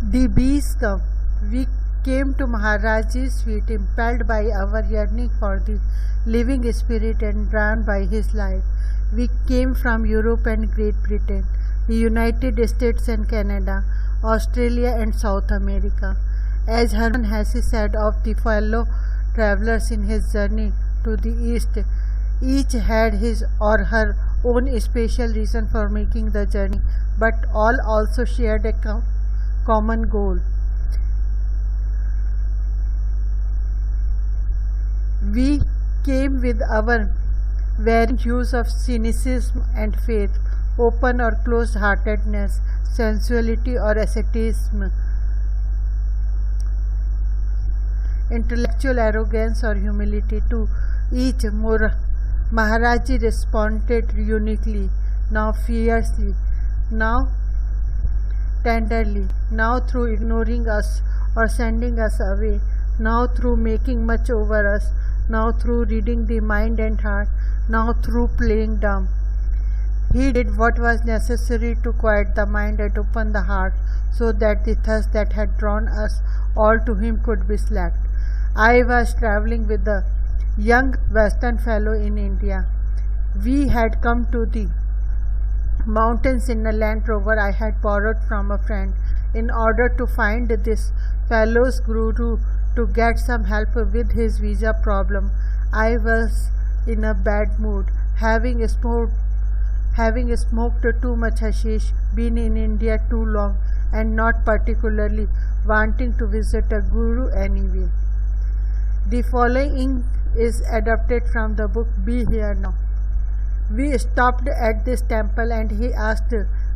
The bees come. We came to Maharaj's feet, impelled by our yearning for the living spirit and drawn by his light. We came from Europe and Great Britain, the United States and Canada, Australia and South America. As Herman Hesse said of the fellow travelers in his journey to the East, each had his or her own special reason for making the journey, but all also shared a common goal. We came with our varying hues of cynicism and faith, open or closed-heartedness, sensuality or asceticism, intellectual arrogance or humility. To each, Maharaji responded uniquely, now fiercely, now tenderly, now through ignoring us or sending us away, now through making much over us, now through reading the mind and heart, now through playing dumb. He did what was necessary to quiet the mind and open the heart, so that the thirst that had drawn us all to him could be slaked. I was travelling with a young Western fellow in India. We had come to the mountains in a Land Rover I had borrowed from a friend in order to find this fellow's guru to get some help with his visa problem. I was in a bad mood, having smoked too much hashish, been in India too long, and not particularly wanting to visit a guru anyway. The following is adapted from the book Be Here Now. We stopped at this temple and he asked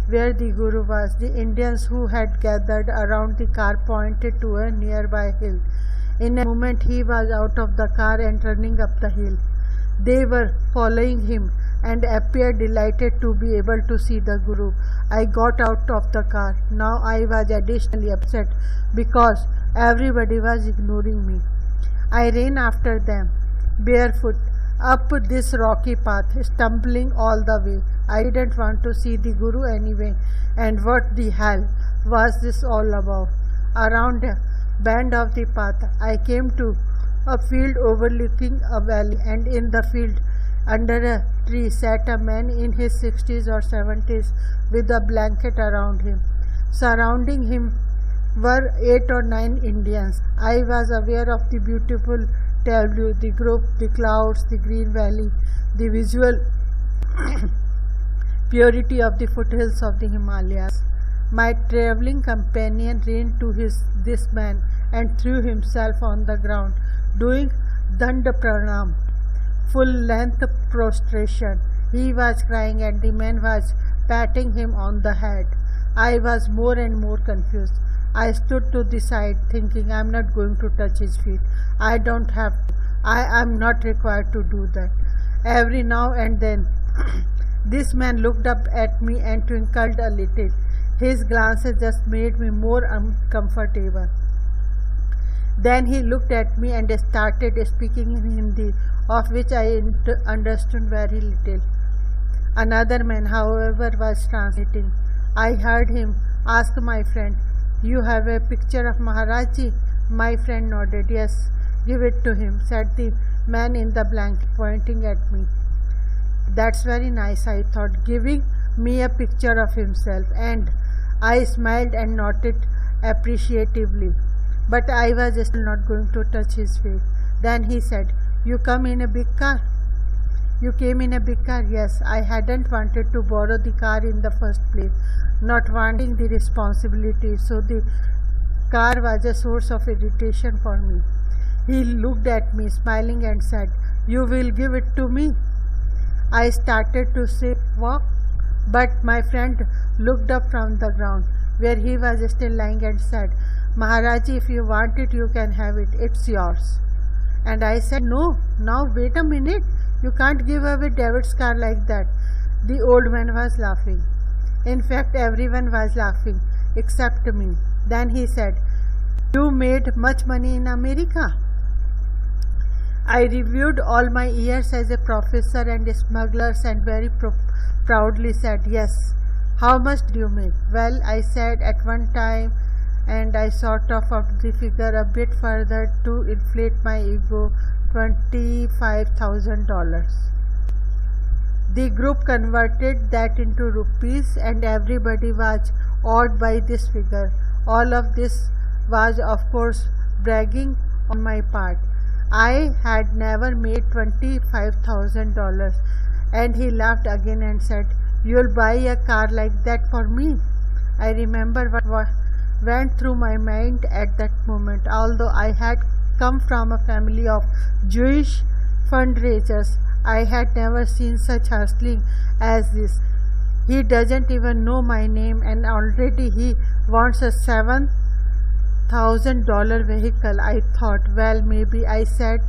where the guru was. The Indians who had gathered around the car pointed to a nearby hill. In a moment he was out of the car and running up the hill. They were following him and appeared delighted to be able to see the guru. I got out of the car. Now I was additionally upset because everybody was ignoring me. I ran after them, barefoot, up this rocky path, stumbling all the way. I didn't want to see the guru anyway, and what the hell was this all about? Around a bend of the path, I came to a field overlooking a valley, and in the field, under a tree, sat a man in his 60s or 70s with a blanket around him. Surrounding him were 8 or 9 Indians. I was aware of the beautiful tableau, the group, the clouds, the green valley, the visual purity of the foothills of the Himalayas. My travelling companion ran to this man and threw himself on the ground, doing Danda Pranam, full-length prostration. He was crying and the man was patting him on the head. I was more and more confused. I stood to the side thinking, I am not going to touch his feet. I don't have to. I am not required to do that. Every now and then, this man looked up at me and twinkled a little. His glances just made me more uncomfortable. Then he looked at me and started speaking in Hindi, of which I understood very little. Another man, however, was translating. I heard him ask my friend, "You have a picture of Maharaji?" My friend nodded. "Yes, give it to him," said the man in the blanket, pointing at me. That's very nice, I thought, giving me a picture of himself, and I smiled and nodded appreciatively. But I was still not going to touch his face. Then he said, "You come in a big car?" "You came in a big car?" "Yes, I hadn't wanted to borrow the car in the first place, not wanting the responsibility, so the car was a source of irritation for me." He looked at me, smiling, and said, "You will give it to me?" I started to say, "Walk," but my friend looked up from the ground, where he was still lying, and said, "Maharaji, if you want it, you can have it. It's yours." And I said, "No, now wait a minute. You can't give away David's car like that." The old man was laughing. In fact, everyone was laughing, except me. Then he said, "You made much money in America?" I reviewed all my years as a professor and smugglers and very proudly said, "Yes." "How much did you make?" "Well," I said, "at one time and I sort of upped the figure a bit further to inflate my ego, $25,000. The group converted that into rupees and everybody was awed by this figure. All of this was, of course, bragging on my part. I had never made $25,000, and he laughed again and said, "You'll buy a car like that for me?" I remember what went through my mind at that moment. Although I had come from a family of Jewish fundraisers, I had never seen such hustling as this. He doesn't even know my name, and already he wants a $7,000 vehicle. I thought, well, maybe. I said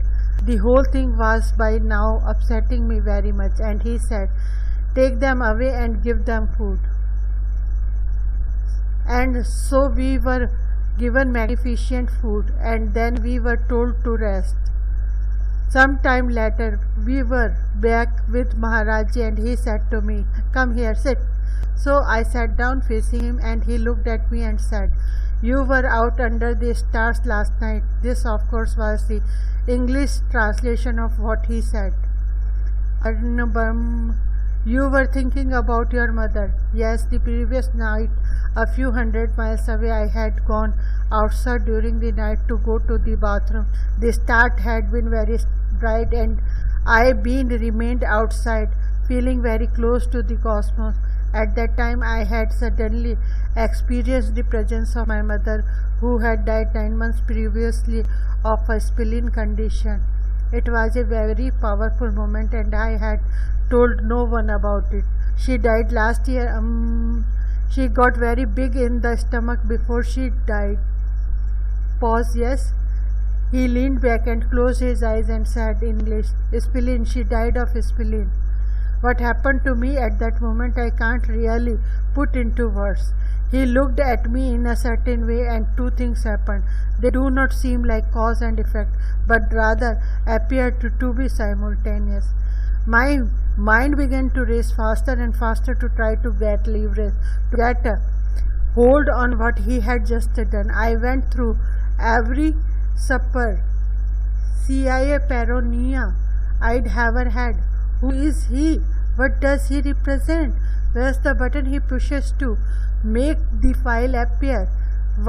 the whole thing was by now upsetting me very much, and he said, "Take them away and give them food." And so we were given magnificent food, and then we were told to rest. Some time later, we were back with Maharaji, and he said to me, "Come here, sit." So I sat down facing him, and he looked at me and said, "You were out under the stars last night." This, of course, was the English translation of what he said. "Arnabam, you were thinking about your mother." Yes, the previous night, a few hundred miles away, I had gone outside during the night to go to the bathroom. The stars had been very bright, and I remained outside, feeling very close to the cosmos. At that time, I had suddenly experienced the presence of my mother, who had died 9 months previously of a spleen condition. It was a very powerful moment, and I had told no one about it. She died last year. She got very big in the stomach before she died. Pause. Yes. He leaned back and closed his eyes and said in English, "Spleen. She died of spleen." What happened to me at that moment I can't really put into words. He looked at me in a certain way, and two things happened. They do not seem like cause and effect, but rather appear to be simultaneous. My mind began to race faster and faster to try to get leverage, to get a hold on what he had just done. I went through every supper, CIA paranoia I'd ever had. Who is he? What does he represent? Where's the button he pushes to make the file appear?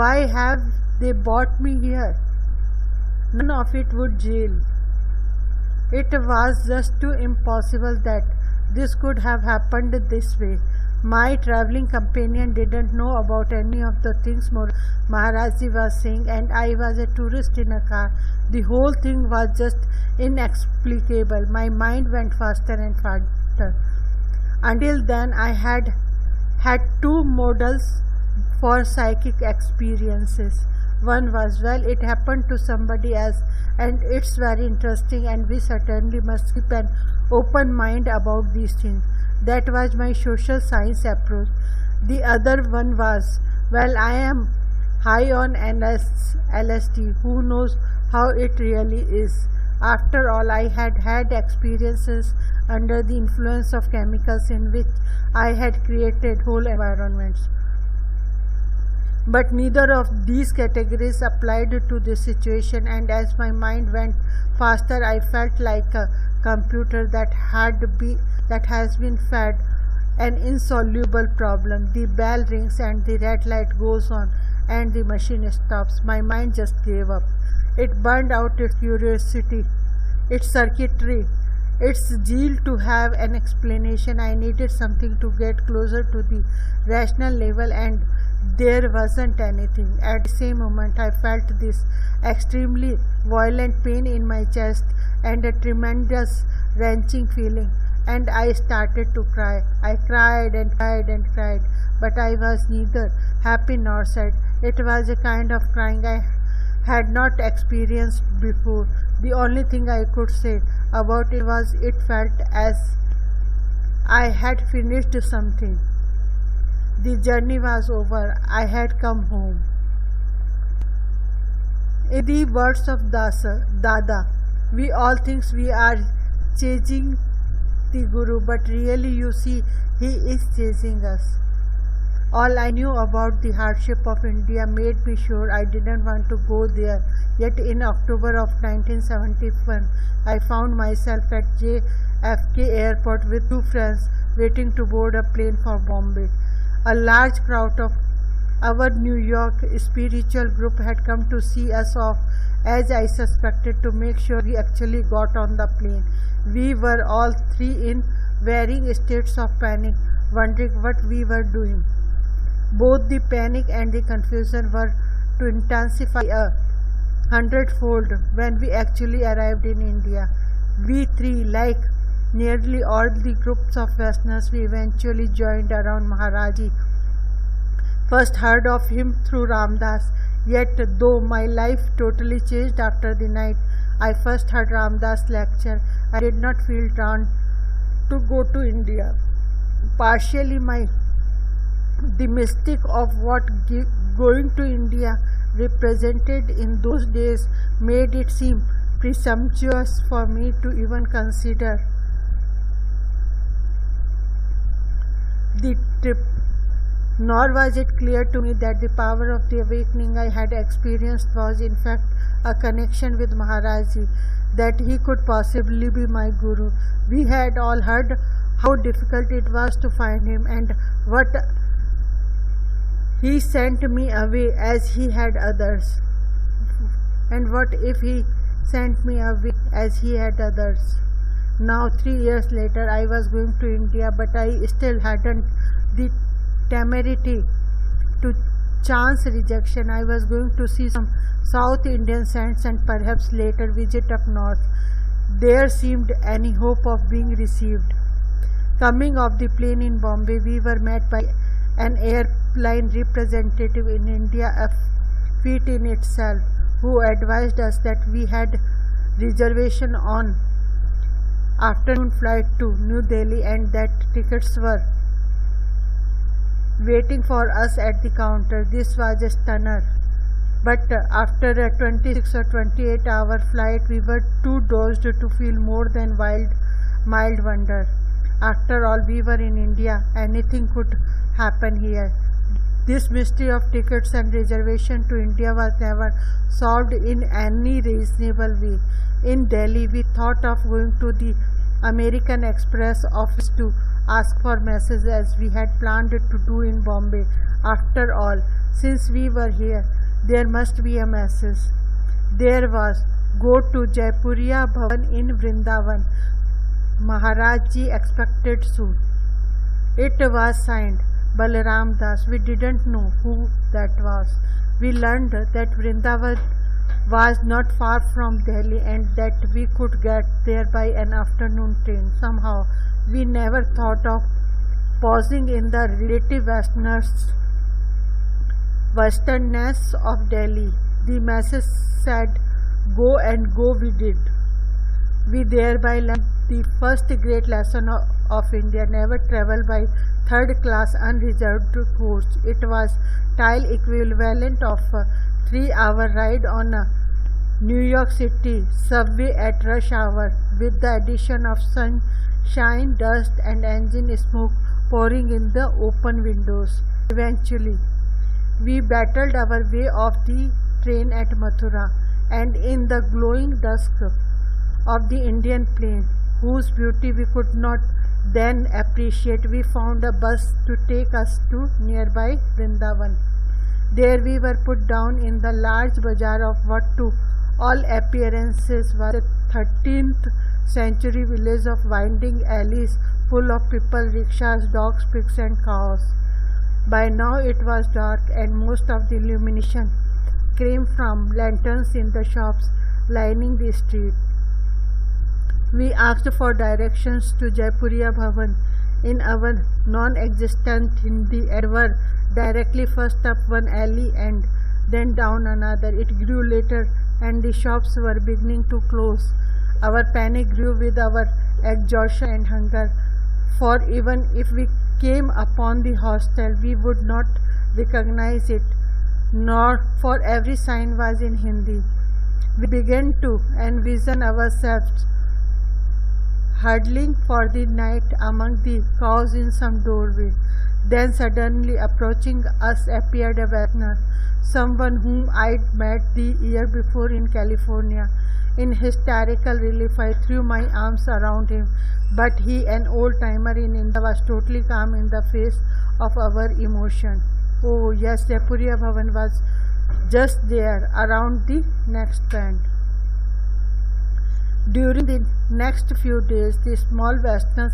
Why have they brought me here? None of it would jail. It was just too impossible that this could have happened this way. My traveling companion didn't know about any of the things Maharaji was saying, and I was a tourist in a car. The whole thing was just inexplicable. My mind went faster and faster. Until then, I had had two models for psychic experiences. One was, well, it happened to somebody else, and it's very interesting, and we certainly must keep an open mind about these things. That was my social science approach. The other one was, well, I am high on LSD. Who knows how it really is? After all, I had had experiences under the influence of chemicals in which I had created whole environments. But neither of these categories applied to this situation, and as my mind went faster, I felt like a computer that has been fed an insoluble problem. The bell rings and the red light goes on and the machine stops. My mind just gave up. It burned out its curiosity, its circuitry, its zeal to have an explanation. I needed something to get closer to the rational level, and there wasn't anything. At the same moment, I felt this extremely violent pain in my chest and a tremendous wrenching feeling, and I started to cry. I cried and cried and cried, but I was neither happy nor sad. It was a kind of crying I had not experienced before. The only thing I could say about it was it felt as I had finished something. The journey was over. I had come home. In the words of Dada, we all think we are chasing the Guru, but really, you see, he is chasing us. All I knew about the hardship of India made me sure I didn't want to go there. Yet in October of 1971, I found myself at JFK Airport with two friends waiting to board a plane for Bombay. A large crowd of our New York spiritual group had come to see us off, as I suspected, to make sure we actually got on the plane. We were all three in varying states of panic, wondering what we were doing. Both the panic and the confusion were to intensify 100-fold when we actually arrived in India. We three, like nearly all the groups of Westerners we eventually joined around Maharaji, first heard of him through Ramdas. Yet, though my life totally changed after the night I first heard Ramdas' lecture, I did not feel drawn to go to India. Partially, the mystic of what going to India represented in those days made it seem presumptuous for me to even consider the trip. Nor was it clear to me that the power of the awakening I had experienced was in fact a connection with Maharaji, that he could possibly be my guru. We had all heard how difficult it was to find him, and what he sent me away as he had others. And what if he sent me away as he had others? Now 3 years later I was going to India, but I still hadn't the temerity to chance rejection. I was going to see some South Indian saints and perhaps later visit up north. There seemed any hope of being received. Coming off the plane in Bombay, we were met by an airline representative in India, a feat in itself, who advised us that we had reservation on afternoon flight to New Delhi and that tickets were waiting for us at the counter. This was a stunner. But after a 26 or 28 hour flight, we were too dozed to feel more than mild wonder. After all, we were in India. Anything could happen here. This mystery of tickets and reservation to India was never solved in any reasonable way. In Delhi, we thought of going to the American Express office to ask for messages, as we had planned to do in Bombay. After all, since we were here, there must be a message. There was, go to Jaipuriya Bhavan in Vrindavan. Maharaji expected soon. It was signed Balaram Das. We didn't know who that was. We learned that Vrindavan was not far from Delhi and that we could get there by an afternoon train. Somehow, we never thought of pausing in the relative westernness of Delhi. The message said, go, and go we did. We thereby learned the first great lesson of India: never travel by third class unreserved coach. It was tile equivalent of a 3-hour ride on a New York City subway at rush hour, with the addition of sunshine, dust and engine smoke pouring in the open windows. Eventually, we battled our way off the train at Mathura, and in the glowing dusk of the Indian plain, whose beauty we could not then appreciate, we found a bus to take us to nearby Vrindavan. There we were put down in the large bazaar of what to all appearances was a 13th century village of winding alleys full of people, rickshaws, dogs, pigs and cows. By now it was dark, and most of the illumination came from lanterns in the shops lining the street. We asked for directions to Jaipuriya Bhavan in our non-existent Hindi, and were directly first up one alley and then down another. It grew later and the shops were beginning to close. Our panic grew with our exhaustion and hunger, for even if we came upon the hostel, we would not recognize it, nor for every sign was in Hindi. We began to envision ourselves huddling for the night among the cows in some doorway. Then suddenly approaching us appeared a Westerner, someone whom I'd met the year before in California. In hysterical relief, I threw my arms around him, but he, an old-timer in India, was totally calm in the face of our emotion. Oh yes, Jaipuriya Bhavan was just there, around the next bend. During the next few days, the small Western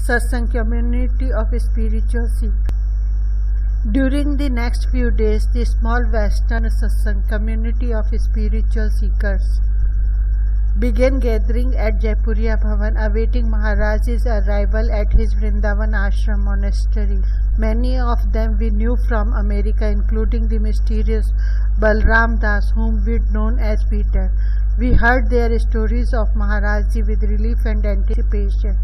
satsang community of spiritual seekers. During the next few days, the small Western satsang community of spiritual seekers began gathering at Jaipuriya Bhavan, awaiting Maharaj's arrival at his Vrindavan Ashram monastery. Many of them we knew from America, including the mysterious Balram Das, whom we'd known as Peter. We heard their stories of Maharajji with relief and anticipation.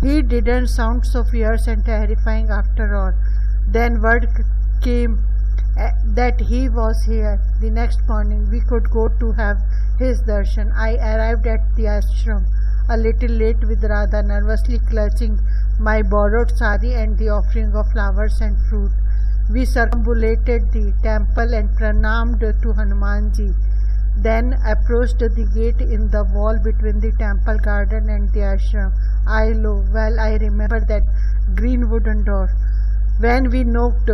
He didn't sound so fierce and terrifying after all. Then word came that he was here. The next morning we could go to have his darshan. I arrived at the ashram a little late with Radha, nervously clutching my borrowed sari and the offering of flowers and fruit. We circumambulated the temple and pranamed to Hanumanji, then approached the gate in the wall between the temple garden and the ashram. I remember that green wooden door. When we knocked,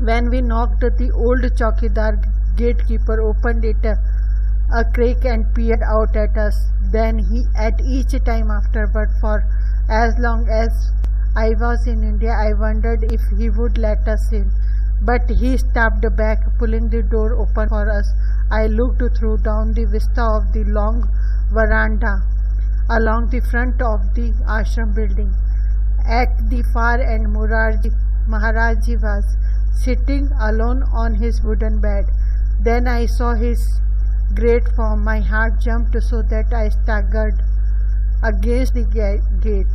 the old chowkidar gatekeeper opened it a crack and peered out at us. Then at each time afterward, for as long as I was in India, I wondered if he would let us in. But he stepped back, pulling the door open for us. I looked through down the vista of the long veranda along the front of the ashram building. At the far end, Maharajji was sitting alone on his wooden bed. Then I saw his great form. My heart jumped so that I staggered against the gate.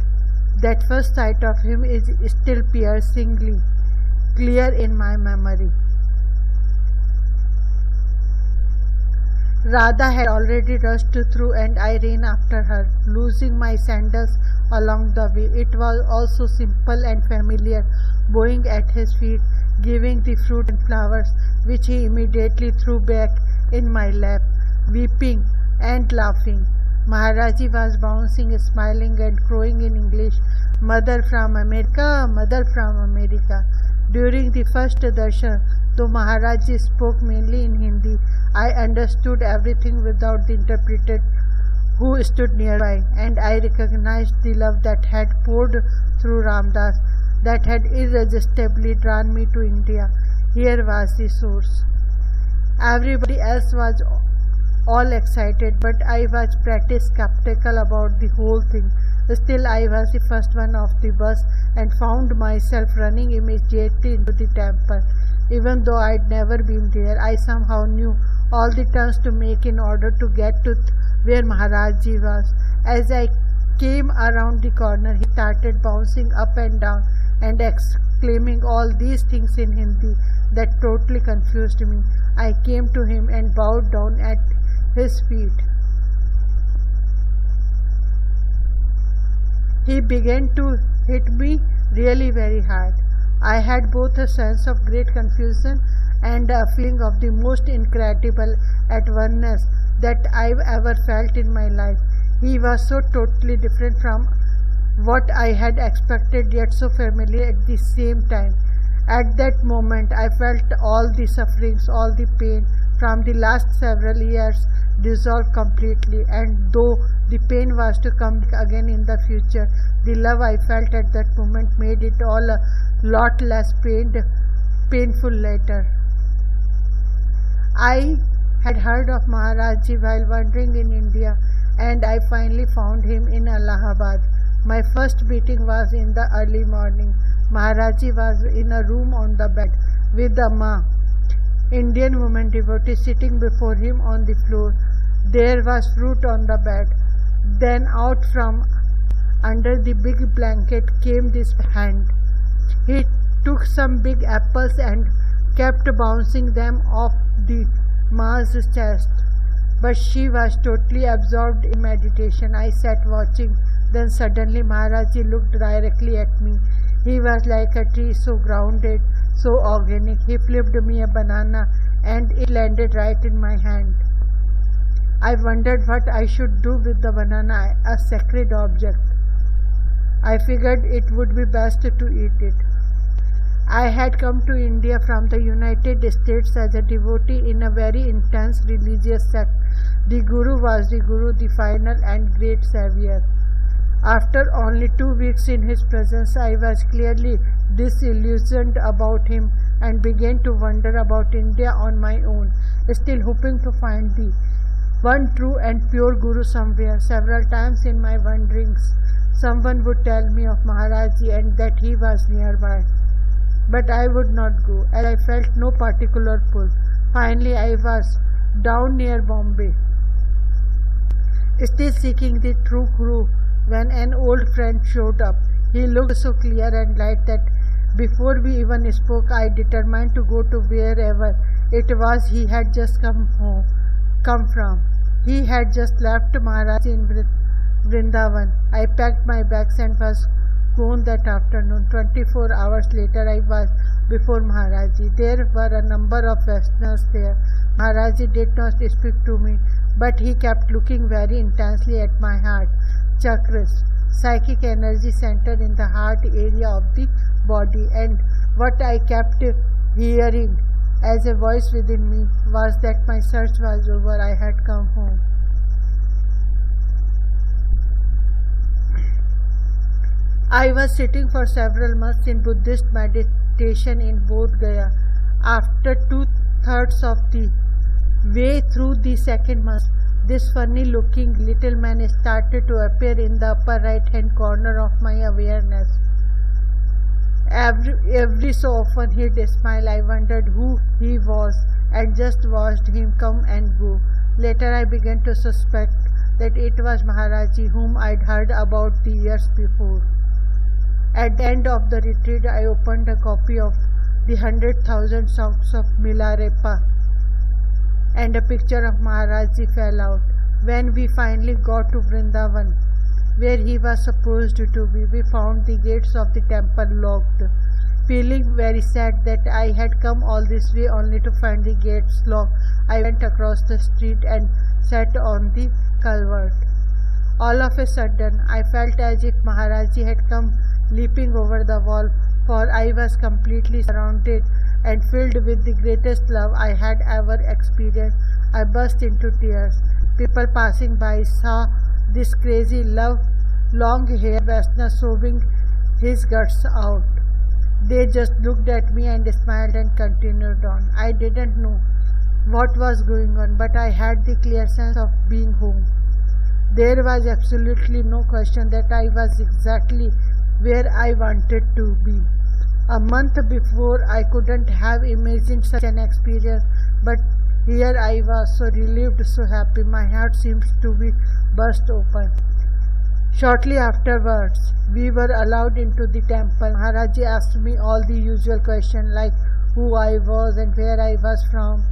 That first sight of him is still piercingly clear in my memory. Radha had already rushed through and I ran after her, losing my sandals along the way. It was also simple and familiar, bowing at his feet, giving the fruit and flowers, which he immediately threw back in my lap, weeping and laughing. Maharajji was bouncing, smiling and crowing in English, "Mother from America, Mother from America." During the first darshan, though Maharajji spoke mainly in Hindi, I understood everything without the interpreter who stood nearby, and I recognized the love that had poured through Ramdas, that had irresistibly drawn me to India. Here was the source. Everybody else was all excited, but I was pretty skeptical about the whole thing. Still, I was the first one off the bus and found myself running immediately into the temple. Even though I'd never been there, I somehow knew all the turns to make in order to get to where Maharajji was. As I came around the corner, he started bouncing up and down and exclaiming all these things in Hindi that totally confused me. I came to him and bowed down at his feet. He began to hit me really very hard. I had both a sense of great confusion and a feeling of the most incredible at-oneness that I've ever felt in my life. He was so totally different from what I had expected, yet so familiar at the same time. At that moment, I felt all the sufferings, all the pain from the last several years dissolve completely, and though the pain was to come again in the future, the love I felt at that moment made it all a lot less painful later. I had heard of Maharajji while wandering in India, and I finally found him in Allahabad. My first meeting was in the early morning. Maharajji was in a room on the bed with a Ma, Indian woman devotee, sitting before him on the floor. There was fruit on the bed. Then out from under the big blanket came this hand. He took some big apples and kept bouncing them off the Ma's chest. but she was totally absorbed in meditation. I sat watching. Then suddenly Maharaji looked directly at me. He was like a tree, so grounded, so organic. He flipped me a banana and it landed right in my hand. I wondered what I should do with the banana, a sacred object. I figured it would be best to eat it. I had come to India from the United States as a devotee in a very intense religious sect. The Guru was the Guru, the final and great savior. After only 2 weeks in his presence, I was clearly disillusioned about him and began to wonder about India on my own, still hoping to find the one true and pure Guru somewhere. Several times in my wanderings, someone would tell me of Maharaji and that he was nearby. But I would not go, as I felt no particular pull. Finally, I was down near Bombay, still seeking the true Guru, when an old friend showed up. He looked so clear and light that before we even spoke, I determined to go to wherever it was he had just come from. He had just left Maharaj in Vrindavan. I packed my bags and was gone that afternoon. 24 hours later, I was before Maharaji. There were a number of Westerners there. Maharaji did not speak to me, but he kept looking very intensely at my heart chakras, psychic energy center in the heart area of the body, and what I kept hearing as a voice within me was that my search was over. I had come home. I was sitting for several months in Buddhist meditation in Bodh Gaya. After 2/3 of the way through the second month, this funny-looking little man started to appear in the upper right-hand corner of my awareness. Every so often he'd smile. I wondered who he was and just watched him come and go. Later I began to suspect that it was Maharaji, whom I'd heard about the years before. At the end of the retreat, I opened a copy of the 100,000 Songs of Milarepa, and a picture of Maharaji fell out. When we finally got to Vrindavan, where he was supposed to be, we found the gates of the temple locked. Feeling very sad that I had come all this way only to find the gates locked, I went across the street and sat on the culvert. All of a sudden, I felt as if Maharaji had come leaping over the wall, for I was completely surrounded and filled with the greatest love I had ever experienced. I burst into tears. People passing by saw this crazy long-haired Westerner sobbing his guts out. They just looked at me and smiled and continued on. I didn't know what was going on, but I had the clear sense of being home. There was absolutely no question that I was exactly where I wanted to be. A month before, I couldn't have imagined such an experience, but here I was, so relieved, so happy. My heart seemed to be burst open. Shortly afterwards, we were allowed into the temple. Maharaji asked me all the usual questions like who I was and where I was from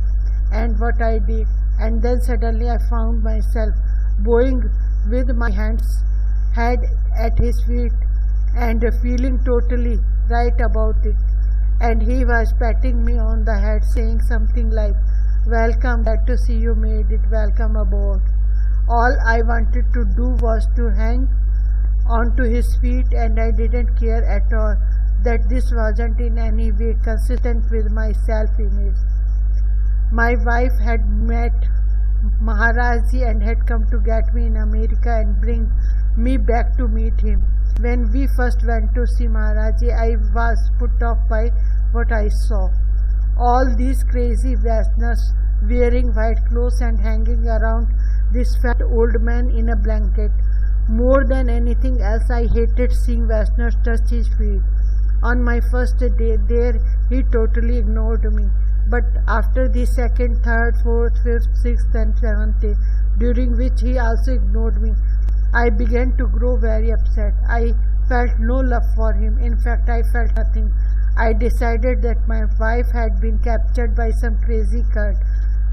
and what I did. And then suddenly I found myself bowing with my head at his feet and feeling totally right about it. And he was patting me on the head, saying something like, "Welcome, glad to see you made it, welcome aboard." All I wanted to do was to hang onto his feet, and I didn't care at all that this wasn't in any way consistent with my self-image. My wife had met Maharaji and had come to get me in America and bring me back to meet him. When we first went to see Maharaji, I was put off by what I saw. All these crazy Westerners wearing white clothes and hanging around this fat old man in a blanket. More than anything else, I hated seeing Westerners touch his feet. On my first day there, he totally ignored me. But after the second, third, fourth, fifth, sixth and seventh day, during which he also ignored me, I began to grow very upset. I felt no love for him. In fact, I felt nothing. I decided that my wife had been captured by some crazy cult.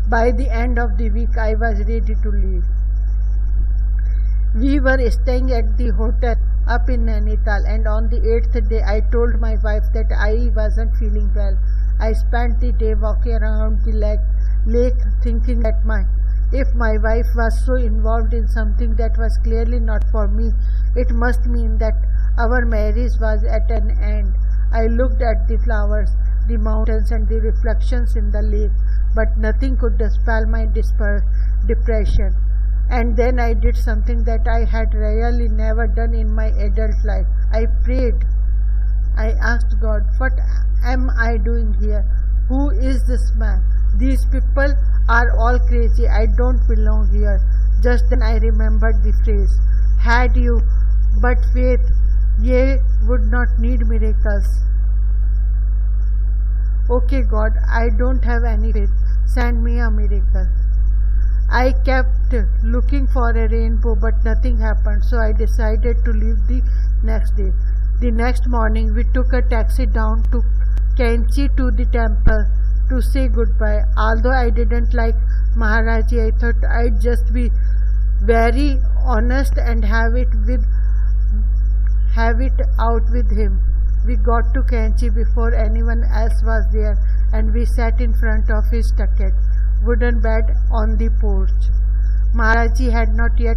By the end of the week, I was ready to leave. We were staying at the hotel up in Nainital, and on the 8th day, I told my wife that I wasn't feeling well. I spent the day walking around the lake thinking that if my wife was so involved in something that was clearly not for me, it must mean that our marriage was at an end. I looked at the flowers, the mountains, and the reflections in the lake, but nothing could dispel my depression. And then I did something that I had really never done in my adult life. I prayed. I asked God, what am I doing here? Who is this man? These people are all crazy. I don't belong here. Just then I remembered the phrase, had you but faith, ye would not need miracles. Okay God, I don't have any faith. Send me a miracle. I kept looking for a rainbow, but nothing happened, so I decided to leave the next day. The next morning, we took a taxi down to Kanchi to the temple to say goodbye. Although I didn't like Maharaji, I thought I'd just be very honest and have it out with him. We got to Kanchi before anyone else was there, and we sat in front of his tucket wooden bed on the porch. Maharaji had not yet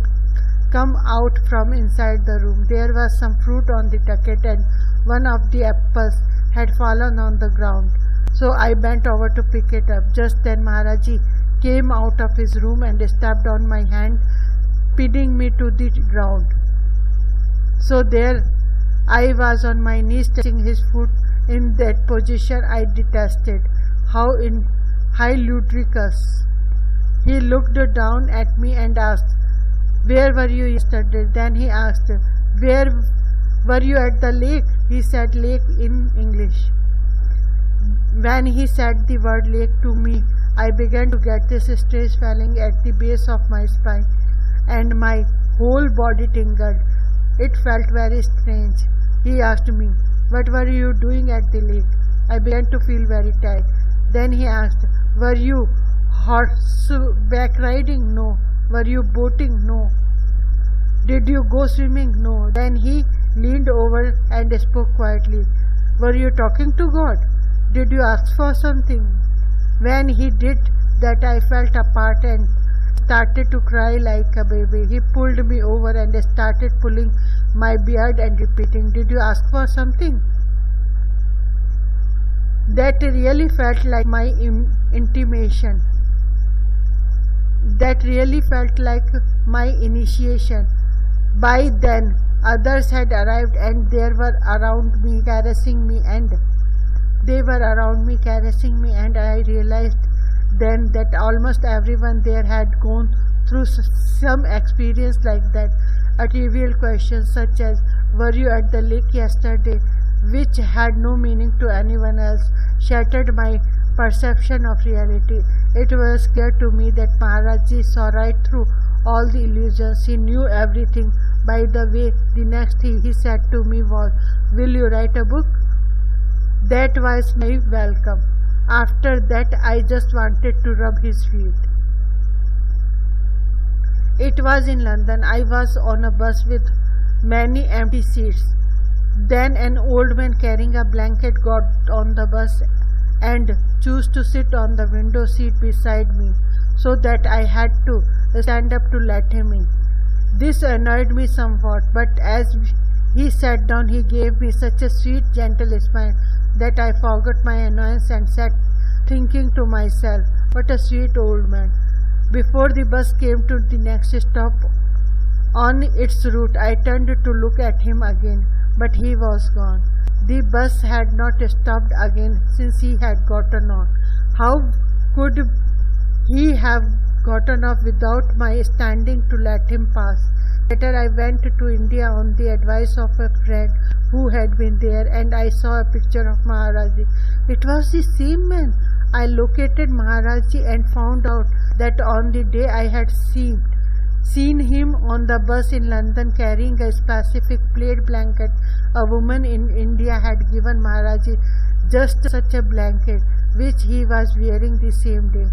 come out from inside the room. There was some fruit on the tucket, and one of the apples had fallen on the ground. So I bent over to pick it up. Just then Maharaji came out of his room and stepped on my hand, pinning me to the ground. So there I was on my knees, touching his foot in that position I detested. How ludicrous. He looked down at me and asked, where were you yesterday? Then he asked, where were you at the lake? He said lake in English. When he said the word lake to me, I began to get this strange feeling at the base of my spine, and my whole body tingled. It felt very strange. He asked me, what were you doing at the lake? I began to feel very tired. Then he asked, were you horseback riding? No. Were you boating? No. Did you go swimming? No. Then he leaned over and spoke quietly. Were you talking to God? Did you ask for something? When he did that, I felt apart and started to cry like a baby. He pulled me over and started pulling my beard and repeating, did you ask for something? That really felt like my intimation. That really felt like my initiation. By then, others had arrived, and they were around me, caressing me, and I realized then that almost everyone there had gone through some experience like that. A trivial question such as, were you at the lake yesterday, which had no meaning to anyone else, shattered my perception of reality. It was clear to me that Maharaji saw right through all the illusions. He knew everything. By the way, the next thing he said to me was, will you write a book? That was my welcome. After that, I just wanted to rub his feet. It was in London. I was on a bus with many empty seats. Then an old man carrying a blanket got on the bus and chose to sit on the window seat beside me, so that I had to stand up to let him in. This annoyed me somewhat, but as he sat down, he gave me such a sweet, gentle smile that I forgot my annoyance and sat thinking to myself, what a sweet old man. Before the bus came to the next stop on its route, I turned to look at him again, but he was gone. The bus had not stopped again since he had gotten on. How could he have gotten off without my standing to let him pass? Later I went to India on the advice of a friend who had been there, and I saw a picture of Maharaji. It was the same man. I located Maharaji and found out that on the day I had seen him on the bus in London carrying a specific plaid blanket, a woman in India had given Maharaji just such a blanket, which he was wearing the same day.